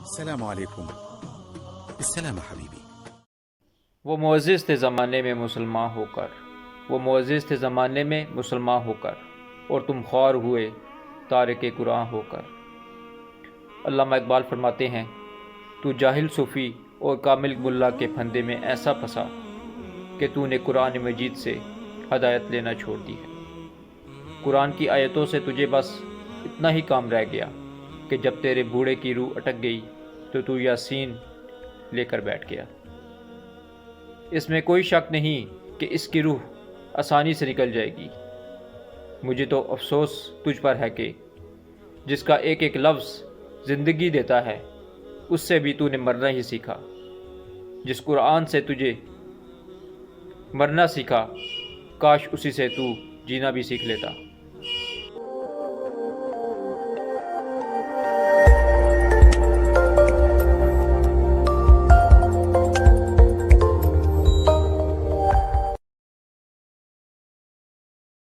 السلام عليكم. بالسلامة حبيبي. وہ معزز تھے زمانے میں مسلمان ہو کر، وہ معزز تھے زمانے میں مسلمان ہو کر، اور تم خوار ہوئے تارک قرآن ہو کر۔ علامہ اقبال فرماتے ہیں، تو جاہل صوفی اور کامل ملا کے پھندے میں ایسا پھنسا کہ تو نے قرآن مجید سے ہدایت لینا چھوڑ دی ہے۔ قرآن کی آیتوں سے تجھے بس اتنا ہی کام رہ گیا کہ جب تیرے بوڑھے کی روح اٹک گئی تو یاسین لے کر بیٹھ گیا۔ اس میں کوئی شک نہیں کہ اس کی روح آسانی سے نکل جائے گی۔ مجھے تو افسوس تجھ پر ہے کہ جس کا ایک ایک لفظ زندگی دیتا ہے، اس سے بھی تو نے مرنا ہی سیکھا۔ جس قرآن سے تجھے مرنا سیکھا، کاش اسی سے تو جینا بھی سیکھ لیتا۔